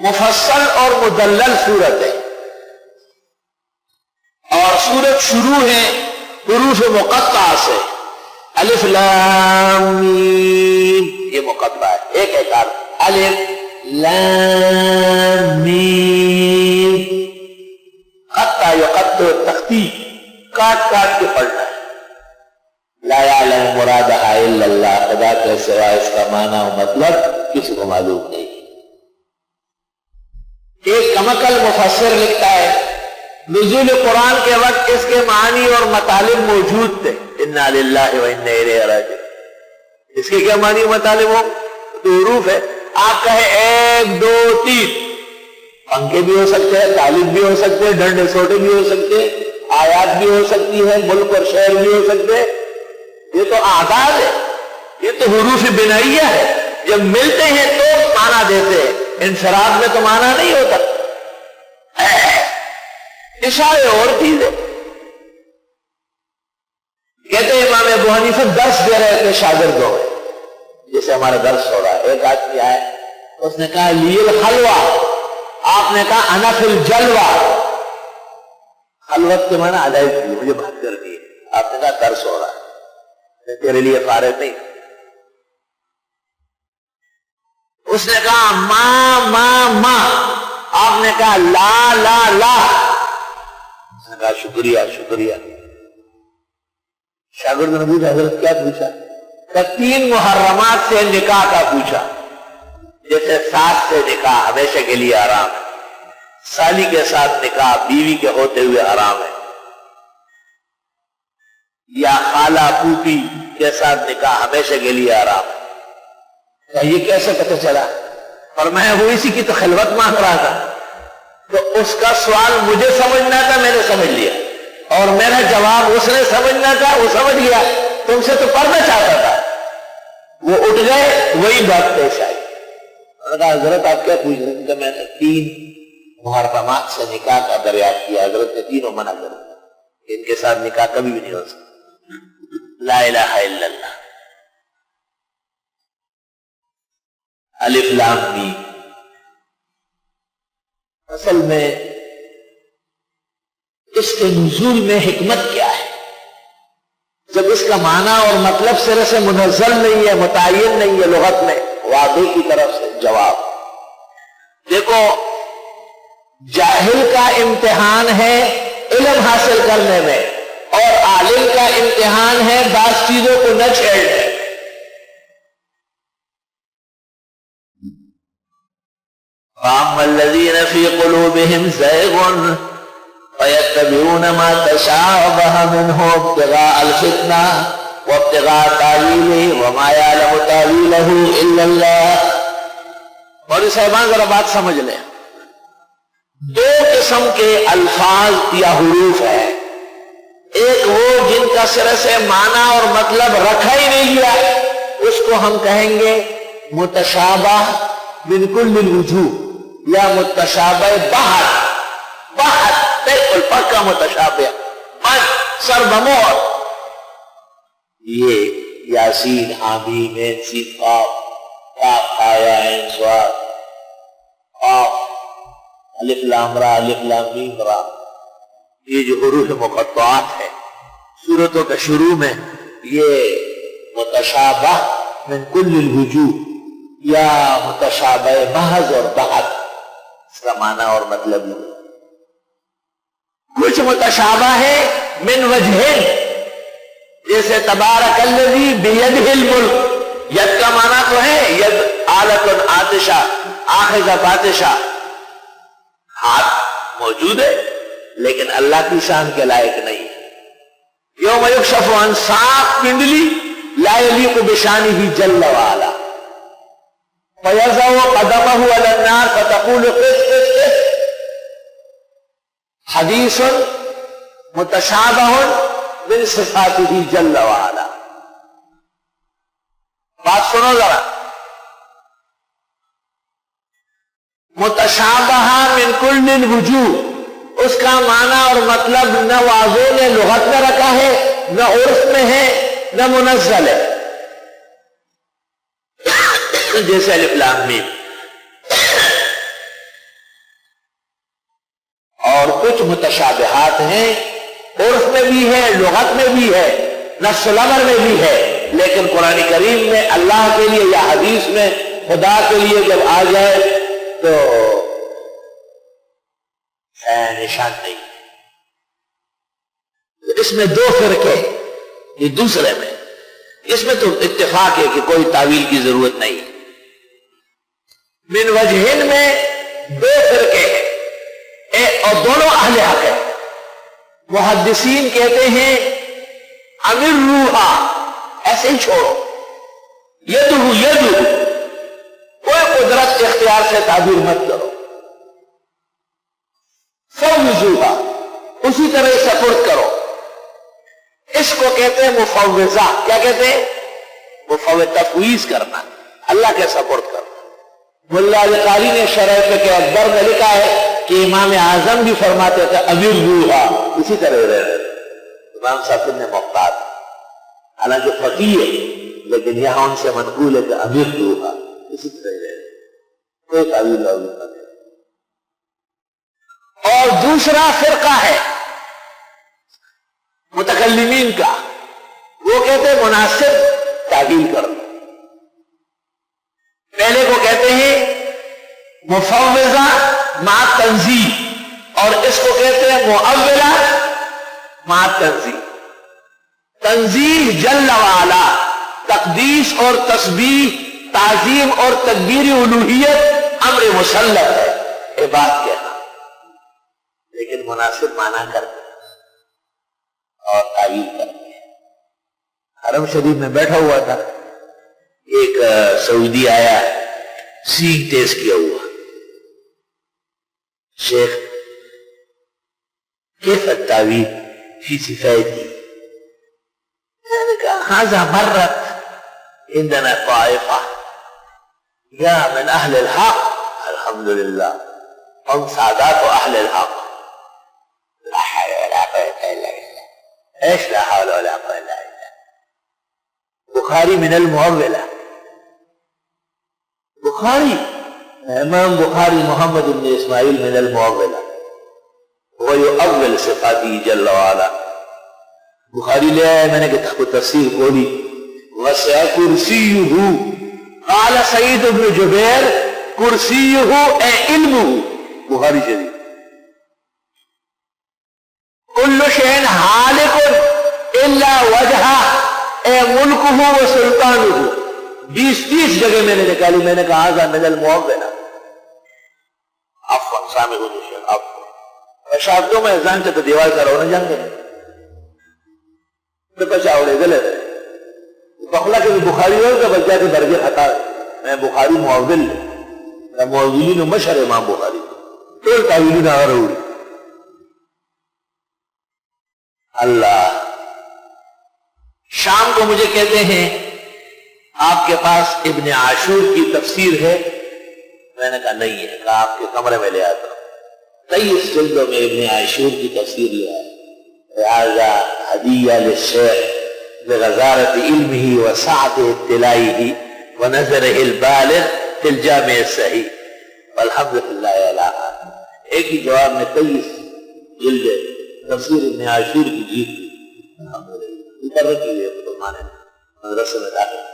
مفصل اور مدلل صورت ہے، اور صورت شروع ہے حروف مقطعہ سے، الف لام میم، یہ مقطعہ ہے، ایک ایک حرف، الف لام میم، قطع یقطع تخطیط، کاٹ کاٹ کے پڑھنا ہے۔ لا یعلم مرادها الا اللہ، خدا کے سوا اس کا معنی و مطلب کسی کو معلوم نہیں۔ ایک کمکل مفسر لکھتا ہے نزول قرآن کے وقت اس کے معنی اور مطالب موجود تھے، انا للہ و انا الیہ راجعون، اس کے کیا معنی و مطالب ہو؟ تو حروف ہے، آپ کہے 1 2 3، پنکھے بھی ہو سکتے ہیں، طالب بھی ہو سکتے ہیں، ڈنڈے سوٹے بھی ہو سکتے ہیں، آیات بھی ہو سکتی ہے، ملک اور شہر بھی ہو سکتے ہیں، یہ تو اعداد ہے، یہ تو حروف بنائیہ ہے، جب ملتے ہیں تو معنی دیتے ہیں، انفراد میں تو معنی نہیں ہوتا، اشارے اور چیز ہے۔ کہتے ہیں امام ابو حنیفہ درس دے رہے تھے شاگردوں میں، جیسے ہمارا درس ہو رہا ہے، ایک آدمی آئے، اس نے کہا لیل خلوہ، آپ نے کہا انا فی الجلوہ، خلوت کے معنی علیحدگی، مجھے بات کرنی ہے، آپ نے کہا درس ہو رہا ہے، تیرے لیے فارغ نہیں۔ اس نے کہا ماں ماں ماں، آپ نے کہا لا لا لا، اس نے کہا شکریہ شکریہ۔ شاگرد نے پوچھا حضرت کیا پوچھا؟ کہ 3 محرمات سے نکاح کا پوچھا، جیسے ساس سے نکاح ہمیشہ کے لیے حرام ہے، سالی کے ساتھ نکاح بیوی کے ہوتے ہوئے حرام ہے، یا خالہ پھوپھی کے ساتھ نکاح ہمیشہ کے لیے حرام ہے۔ یہ کیسے پتہ چلا؟ اور میں وہ اسی کی تو خلوت مانگ رہا تھا، تو اس کا سوال مجھے سمجھنا تھا، میں نے سمجھ لیا، اور میرا جواب اس نے سمجھنا تھا، وہ سمجھ گیا، تم سے تو پڑھنا چاہتا تھا۔ وہ اٹھ گئے، وہی بات پیش آئی، میں نے کہا حضرت آپ کیا پوچھ رہے ہیں؟ کہ میں نے 3 محرمات سے نکاح کا دریافت کیا، حضرت نے تینوں منع کر دیا، ان کے ساتھ نکاح کبھی بھی نہیں ہو سکتا۔ لا الہ الا اللہ، الف لام میم۔ اصل میں اس کے نزول میں حکمت کیا ہے؟ جب اس کا معنی اور مطلب سرے سے منزل نہیں ہے، متعین نہیں ہے لغت میں، وعدے کی طرف سے جواب دیکھو، جاہل کا امتحان ہے علم حاصل کرنے میں، اور عالم کا امتحان ہے بعض چیزوں کو نہ چھیڑنے۔ فَأَمَّا الَّذِينَ فِي قُلُوبِهِمْ زَيْغٌ فَيَتَّبِعُونَ مَا تَشَابَهَ مِنْهُ ابْتِغَاءَ الْفِتْنَةِ وَابْتِغَاءَ تَأْوِيلِهِ وَمَا يَعْلَمُ تَأْوِيلَهُ إِلَّا اللَّهُ۔ اور یہ صاحبان ذرا بات سمجھ لیں، 2 قسم کے الفاظ یا حروف ہیں، ایک وہ جن کا سرے سے معنی اور مطلب رکھا ہی نہیں گیا، اس کو ہم کہیں گے متشابہ من کل الوجوہ، یا متشابہ بہت بالکل پکا متشابہ من سر بمور، یہ یاسین حامیم عین سین قاف، کاف آیا عین صاد، قاف الف لام را الف لام میم را، یہ جو حروف مقطعات ہے سورتوں کے شروع میں، یہ متشابہ من کل الوجوہ یا متشابہ محض اور بحث، اس کا معنی اور مطلب نہیں۔ کچھ متشابہ ہے من وجہین، جیسے تبارک الذی بیدہ الملک، ید کا معنی تو ہے ید آلۃ آتشہ، آخذ آتشہ، ہاتھ موجود ہے لیکن اللہ کی شان کے لائق نہیں۔ یوم یکشف عن ساق، پنڈلی لا یلیق بشانہ جل وعلا، فیضع قدمہ علی النار فتقول قس قس قس، حدیث متشابہ من صفاتہ جل وعلا۔ بات سنو ذرا، متشابہ من کل الوجوہ، اس کا معنی اور مطلب نہ واضح نے لغت میں رکھا ہے، نہ عرف میں ہے، نہ منزل ہے، جیسے الف لام میم۔ اور کچھ متشابہات ہیں، عرف میں بھی ہے، لغت میں بھی ہے، نفس الامر میں بھی ہے، لیکن قرآن کریم میں اللہ کے لیے یا حدیث میں خدا کے لیے جب آ جائے تو نشان نہیں۔ اس میں دو فرقے، یہ دوسرے میں، اس میں تو اتفاق ہے کہ کوئی تعویل کی ضرورت نہیں۔ من وجہن میں دو فرقے ہیں اور دونوں اہل حق ہیں۔ محدثین کہتے ہیں امر روحا، ایسے ہی چھوڑو، یدو کوئی قدرت اختیار سے تعبیر مت کرو، فوضوہا اسی طرح سپورٹ کرو۔ اس کو کہتے ہیں مفوضہ۔ کیا کہتے ہیں؟ مفوض، تفویض کرنا، اللہ کے سپورٹ کرنا۔ ملا علی قاری نے شرح فقہ اکبر میں لکھا ہے کہ امام اعظم بھی فرماتے تھے امیر روحا، اسی طرح رہے۔ امام صاحب نے محتاط، حالانکہ فقیہ ہے لیکن یہاں ان سے منقول ہے کہ امیر روحا، اسی طرح رہے، کوئی تعویل نہیں۔ اور دوسرا فرقہ ہے متکلمین کا، وہ کہتے ہیں مناسب تعبیر کرو۔ پہلے کو کہتے ہیں مفوضہ مع تنزیہ، اور اس کو کہتے ہیں معولہ مع تنزیہ۔ تنزیہ جل وعلا، تقدیس اور تسبیح، تعظیم اور تکبیر الوہیت امر مسلط ہے، یہ بات کہنا، لیکن مناسب معنی کرتے اور تعویل کرتے ہیں۔ حرم شریف میں بیٹھا ہوا تھا، ایک سعودی آیا، سینگ تیز کیا ہوا، شیخ کیف التعویل فی صفاتی؟ میں نے کہا ھذا مرت عندنا طائفہ یا من اہل الحق، الحمدللہ ہم سادات اہل الحق، لا حول ولا قوة الا بالله۔ ايش لا حول ولا قوة الا بالله؟ بخاری من المعولہ، بخاری امام بخاری محمد بن اسماعیل من المعولہ، ويؤول صفاتی جل وعلا۔ بخاری لے آئے، میں نے کتاب تفسیر کھولی، وسع کرسیہ، قال سعید بن جبیر کرسیہ اے علمہ، بخاری شریف۔ کل شیء ہالک الا وجہہ اے ملکہ و سلطانہ، 20-30 جگہ میں نے نکالی، میں نے کہا ھذا من المعولہ۔ عفوا سامع الشیخ، عفوا شاہدوں میں اذان سے تو دیوار کا رونا جان گئے تو پچاوڑے غلط ہے بخلا کے بخاری ہو کہ بچہ کے درجے خطا ہے۔ میں بخاری معول، میں معولین مشہر امام بخاری تو تعویلین آگر ہوئی۔ اللہ شام کو مجھے کہتے ہیں آپ کے پاس ابن عاشور کی تفسیر ہے؟ میں نے کہا نہیں ہے، کہا آپ کے کمرے میں لے آتا ہوں۔ 23 جلدوں میں ابن عاشور کی تفسیر لیا ہے، لہذا ہدیہ للشیخ بغزارت علمہ وسعت اطلاعہ ونظرہ البالغ فی الجامع الصحیح والحمدللہ علیہ۔ ایک ہی جواب میں 23 جلد تفسیر ابن عاشور کی جیت الحمدللہ۔ مدرسے میں داخل